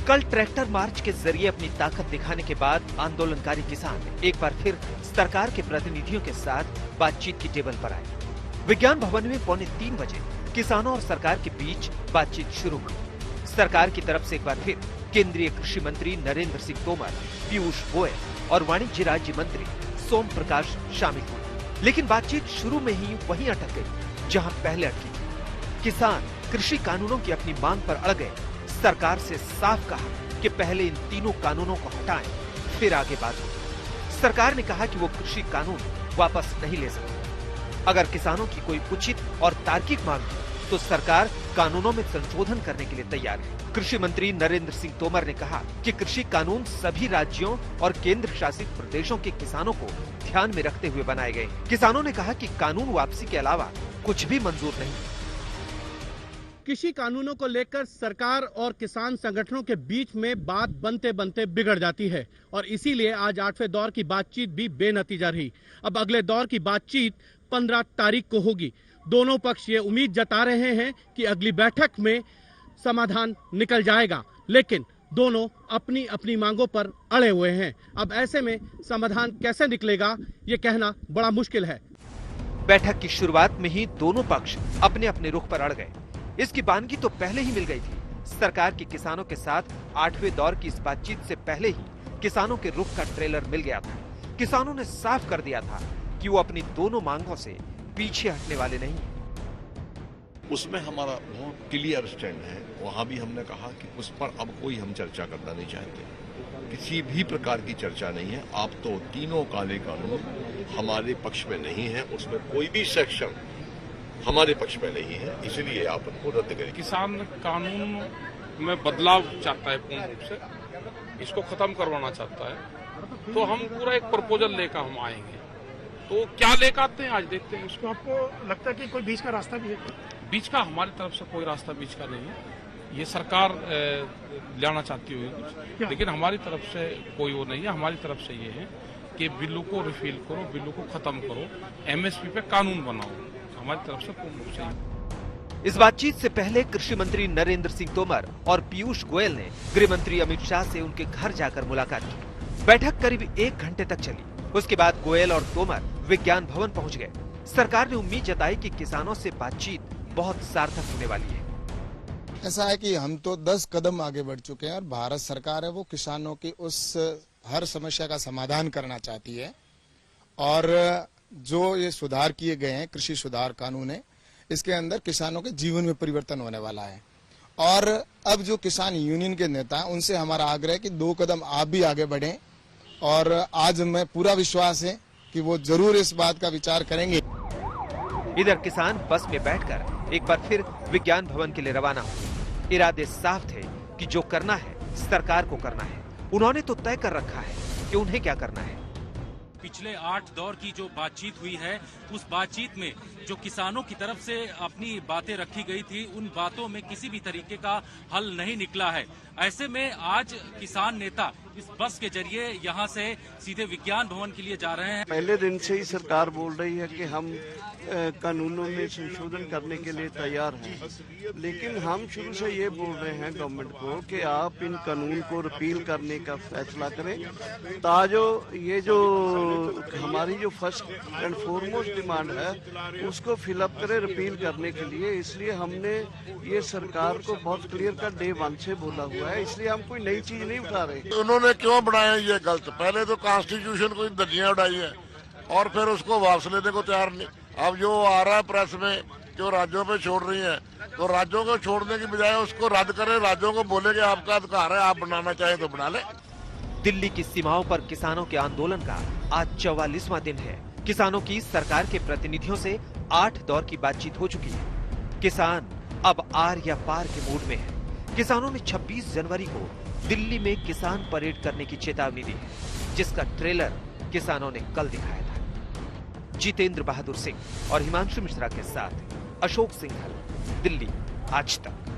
कल tractor march के जरिए अपनी ताकत दिखाने के बाद आंदोलनकारी किसान एक बार फिर सरकार के प्रतिनिधियों के साथ बातचीत की टेबल पर आए। विज्ञान भवन में 2:45 बजे किसानों और सरकार के बीच बातचीत शुरू हुई। सरकार की तरफ से एक बार फिर केंद्रीय कृषि मंत्री नरेंद्र सिंह तोमर, पीयूष गोयल और वाणिज्य राज्य मंत्री सोम प्रकाश शामिल हुए। लेकिन बातचीत शुरू में ही वहीं अटक गई जहां पहले अटकी थी। किसान कृषि कानूनों की अपनी मांग पर अड़ गए। सरकार से साफ कहा कि पहले इन तीनों कानूनों को हटाएं, फिर आगे बात होगी। सरकार ने कहा कि वो कृषि कानून वापस नहीं ले सकती। अगर किसानों की कोई उचित और तार्किक मांग है तो सरकार कानूनों में संशोधन करने के लिए तैयार है। कृषि मंत्री नरेंद्र सिंह तोमर ने कहा कि कृषि कानून सभी राज्यों और केंद्र शासित प्रदेशों के किसानों को ध्यान में रखते हुए बनाए गए। किसानों ने कहा कि कानून वापसी के अलावा कुछ भी मंजूर नहीं है। कृषि कानूनों को लेकर सरकार और किसान संगठनों के बीच में बात बनते बनते बिगड़ जाती है और इसीलिए आज 8वें दौर की बातचीत भी बेनतीजा रही। अब अगले दौर की बातचीत 15 तारीख को होगी। दोनों पक्ष ये उम्मीद जता रहे हैं कि अगली बैठक में समाधान निकल जाएगा, लेकिन दोनों अपनी अपनी मांगों पर अड़े हुए हैं। अब ऐसे में समाधान कैसे निकलेगा ये कहना बड़ा मुश्किल है। बैठक की शुरुआत में ही दोनों पक्ष अपने अपने रुख पर अड़ गए। इसकी बानगी तो पहले ही मिल गई थी। सरकार के किसानों के साथ 8वें दौर की इस बातचीत से पहले ही किसानों के रुख का ट्रेलर मिल गया था। किसानों ने साफ कर दिया था कि वो अपनी दोनों मांगों से पीछे हटने वाले नहीं हैं। उसमें हमारा बहुत क्लियर स्टैंड है। वहां भी हमने कहा कि उस पर अब कोई हम चर्चा करना नहीं चाहते। किसी भी प्रकार की चर्चा नहीं है। आप तो तीनों काले कानून हमारे पक्ष में नहीं है, उसमें कोई भी सेक्शन हमारे पक्ष में नहीं है, इसलिए आप उनको रद्द करें। किसान कानून में बदलाव चाहता है, पूर्ण रूप से इसको खत्म करवाना चाहता है, तो हम पूरा एक प्रपोजल लेकर हम आएंगे। तो क्या लेकर आते हैं आज देखते हैं। उसको आपको लगता है कि कोई बीच का रास्ता भी है? बीच का हमारी तरफ से कोई रास्ता बीच का नहीं है। ये सरकार लाना चाहती होगी कुछ, लेकिन हमारी तरफ से कोई वो नहीं है। हमारी तरफ से ये है कि बिल्लू को रिफिल करो, बिल्लू को खत्म करो, एमएसपी पे कानून बनाओ। हमारी तरफ से पूर्ण रूप से। इस बातचीत से पहले कृषि मंत्री नरेंद्र सिंह तोमर और पीयूष गोयल ने गृह मंत्री अमित शाह से उनके घर जाकर मुलाकात की। बैठक करीब 1 घंटे तक चली। उसके बाद गोयल और तोमर विज्ञान भवन पहुंच गए। सरकार ने उम्मीद जताई कि किसानों से बातचीत बहुत सार्थक होने वाली है। ऐसा है कि हम तो 10 कदम आगे बढ़ चुके हैं और भारत सरकार है वो किसानों की उस हर समस्या का समाधान करना चाहती है। और जो ये सुधार किए गए हैं, कृषि सुधार कानून है, इसके अंदर किसानों के जीवन में परिवर्तन होने वाला है। और अब जो किसान यूनियन के नेता हैं उनसे हमारा आग्रह है कि 2 कदम आप भी आगे बढ़ें और आज मैं पूरा विश्वास है कि वो जरूर इस बात का विचार करेंगे। इधर किसान बस में बैठकर एक बार फिर विज्ञान भवन के लिए रवाना हुए। इरादे साफ थे कि जो करना है सरकार को करना है। उन्होंने तो तय कर रखा है कि उन्हें क्या करना है। पिछले 8 दौर की जो बातचीत हुई है, उस बातचीत में जो किसानों की तरफ से अपनी बातें रखी गई थी, उन बातों में किसी भी तरीके का हल नहीं निकला है। ऐसे में आज किसान नेता इस बस के जरिए यहां से सीधे विज्ञान भवन के लिए जा रहे हैं। पहले दिन से ही सरकार बोल रही है कि हम कानूनों में संशोधन करने के लिए तैयार हैं, लेकिन हम शुरू से ये बोल रहे हैं गवर्नमेंट को कि आप इन कानून को रिपील करने का फैसला करें, ताजो ये जो हमारी जो फर्स्ट एंड फॉरमोस्ट डिमांड है उसको फिलअप करें रिपील करने के लिए। इसलिए हमने ये सरकार को बहुत क्लियर कट डे 1 से बोला हुआ है, इसलिए हम कोई नई चीज नहीं उठा रहे। उन्होंने क्यों बनाया ये गलत? पहले तो कॉन्स्टिट्यूशन को धज्जियां उड़ाई है और फिर उसको वापस लेने को तैयार नहीं। अब जो आ रहा है प्रेस में जो राज्यों पे छोड़ रही है, तो राज्यों को छोड़ने की बजाय उसको रद्द करें। राज्यों को बोले कि आपका अधिकार है, आप बनाना चाहे तो बना ले। दिल्ली की सीमाओं पर किसानों के आंदोलन का आज 44वां दिन है। किसानों की सरकार के प्रतिनिधियों से 8 दौर की बातचीत हो चुकी है। किसान अब आर या पार के मूड में है। किसानों ने 26 जनवरी को दिल्ली में किसान परेड करने की चेतावनी दी है, जिसका ट्रेलर किसानों ने कल दिखाया था। जितेंद्र बहादुर सिंह और हिमांशु मिश्रा के साथ अशोक सिंघल, दिल्ली, आज तक।